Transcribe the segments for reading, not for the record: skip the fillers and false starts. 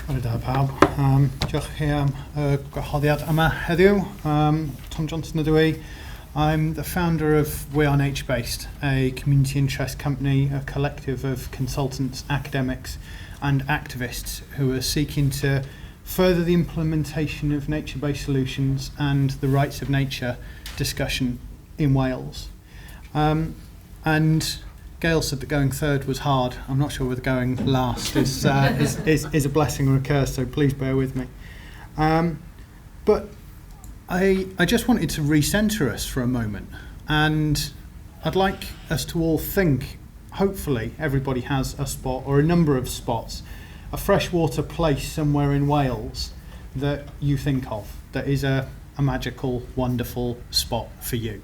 Wel da pawb. Diolch chi am y gwahoddiad yma heddiw. Tom Johnstone ydw i. I'm the founder of We Are Nature Based, a community interest company, a collective of consultants, academics and activists who are seeking to further the implementation of nature-based solutions and the rights of nature discussion in Wales. And Gail said that going third was hard. I'm not sure whether going last is a blessing or a curse, so please bear with me. But I just wanted to recenter us for a moment, and I'd like us to all think, hopefully everybody has a spot or a number of spots, a freshwater place somewhere in Wales that you think of, that is a magical, wonderful spot for you.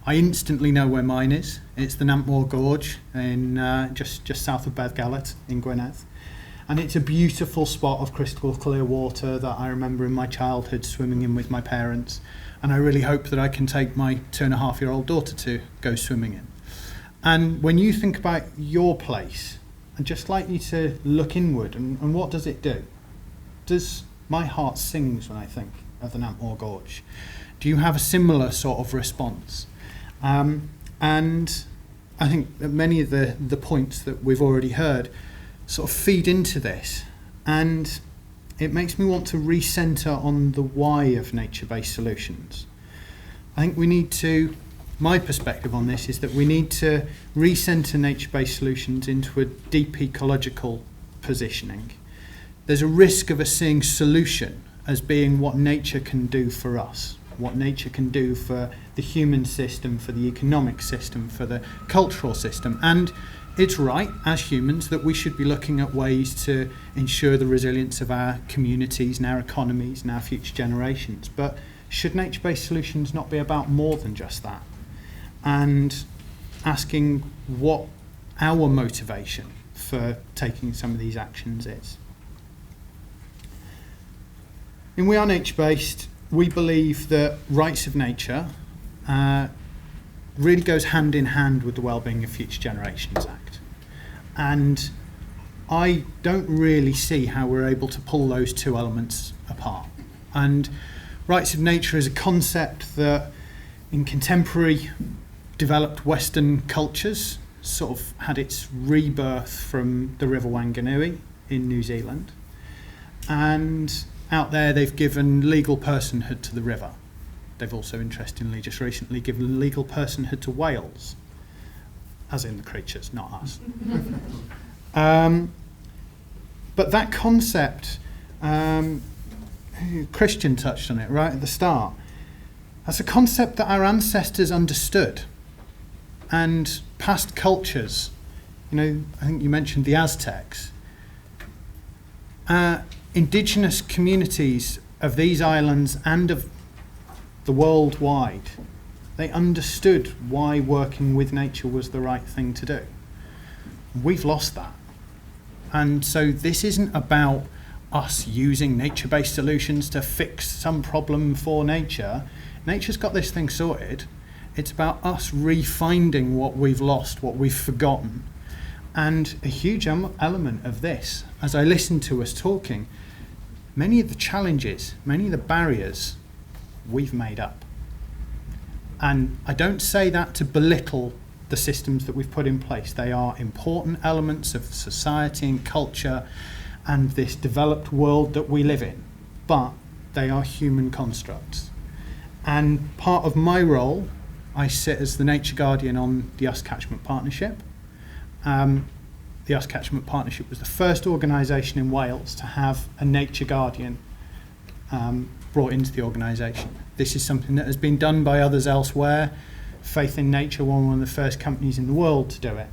I instantly know where mine is. It's the Nantmore Gorge in just south of Beddgelert in Gwynedd. And it's a beautiful spot of crystal clear water that I remember in my childhood swimming in with my parents. And I really hope that I can take my 2.5-year-old daughter to go swimming in. And when you think about your place, I'd just like you to look inward and what does it do? My heart sings when I think of the Nantmore Gorge. Do you have a similar sort of response? And I think that many of the points that we've already heard sort of feed into this, and it makes me want to recenter on the why of nature-based solutions. I think we need to, my perspective on this is that we need to recenter nature-based solutions into a deep ecological positioning. There's a risk of us seeing solution as being what nature can do for us, what nature can do for the human system, for the economic system, for the cultural system. And it's right, as humans, that we should be looking at ways to ensure the resilience of our communities and our economies and our future generations. But should nature-based solutions not be about more than just that? And asking what our motivation for taking some of these actions is. In We Are Nature Based, we believe that rights of nature really goes hand in hand with the Wellbeing of Future Generations Act. And I don't really see how we're able to pull those two elements apart. And rights of nature is a concept that in contemporary developed Western cultures sort of had its rebirth from the River Wanganui in New Zealand. And out there they've given legal personhood to the river. They've also, interestingly, just recently given legal personhood to whales, as in the creatures, not us. But that concept, Christian touched on it right at the start, that's a concept that our ancestors understood, and past cultures, I think you mentioned the Aztecs, indigenous communities of these islands and of the world wide, they understood why working with nature was the right thing to do. We've lost that. And so this isn't about us using nature-based solutions to fix some problem for nature. Nature's got this thing sorted. It's about us refinding what we've lost, what we've forgotten. And a huge element of this, as I listen to us talking, many of the challenges, many of the barriers we've made up. And I don't say that to belittle the systems that we've put in place. They are important elements of society and culture and this developed world that we live in, but they are human constructs. And part of my role, I sit as the Nature Guardian on the Usk Catchment Partnership. The Usk Catchment Partnership was the first organisation in Wales to have a Nature Guardian brought into the organisation. This is something that has been done by others elsewhere. Faith in Nature were one of the first companies in the world to do it.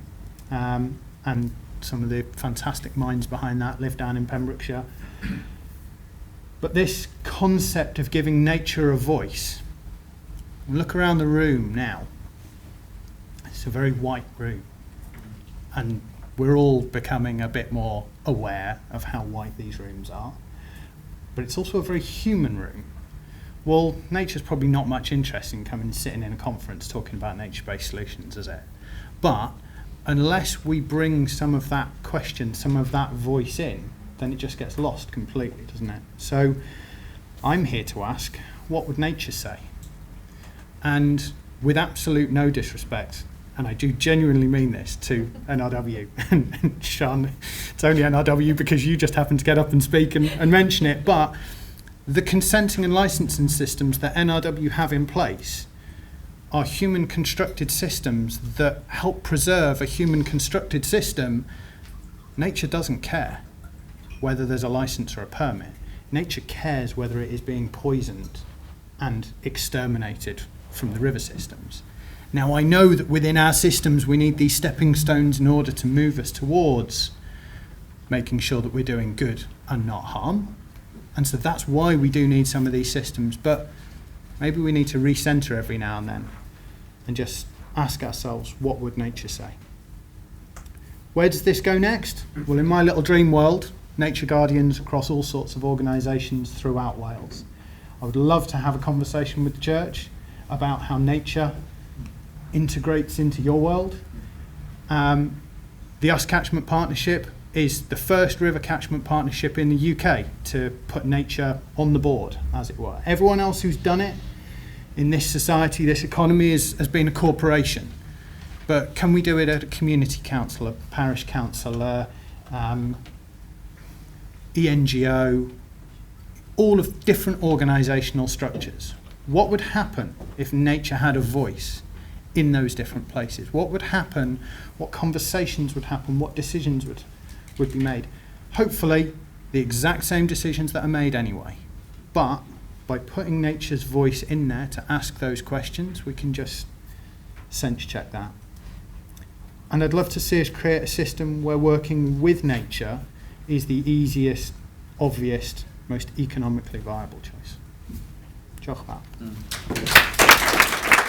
And some of the fantastic minds behind that live down in Pembrokeshire. But this concept of giving nature a voice, look around the room now. It's a very white room. And we're all becoming a bit more aware of how white these rooms are. But it's also a very human room. Well, nature's probably not much interest in coming and sitting in a conference talking about nature-based solutions, is it? But unless we bring some of that question, some of that voice in, then it just gets lost completely, doesn't it? So I'm here to ask, what would nature say? And with absolute no disrespect, and I do genuinely mean this to NRW, and Sean, it's only NRW because you just happen to get up and speak and mention it, but the consenting and licensing systems that NRW have in place are human constructed systems that help preserve a human constructed system. Nature doesn't care whether there's a license or a permit. Nature cares whether it is being poisoned and exterminated from the river systems. Now, I know that within our systems we need these stepping stones in order to move us towards making sure that we're doing good and not harm. And so that's why we do need some of these systems. But maybe we need to recenter every now and then and just ask ourselves, what would nature say? Where does this go next? Well, in my little dream world, nature guardians across all sorts of organisations throughout Wales. I would love to have a conversation with the church about how nature integrates into your world. The Us Catchment Partnership is the first river catchment partnership in the UK to put nature on the board, as it were. Everyone else who's done it in this society, this economy, has been a corporation. But can we do it at a community council, a parish council, ENGO, all of different organisational structures? What would happen if nature had a voice in those different places? What would happen? What conversations would happen? What decisions would be made? Hopefully the exact same decisions that are made anyway. But by putting nature's voice in there to ask those questions, we can just sense check that. And I'd love to see us create a system where working with nature is the easiest, obvious, most economically viable choice. Diolch yn fawr.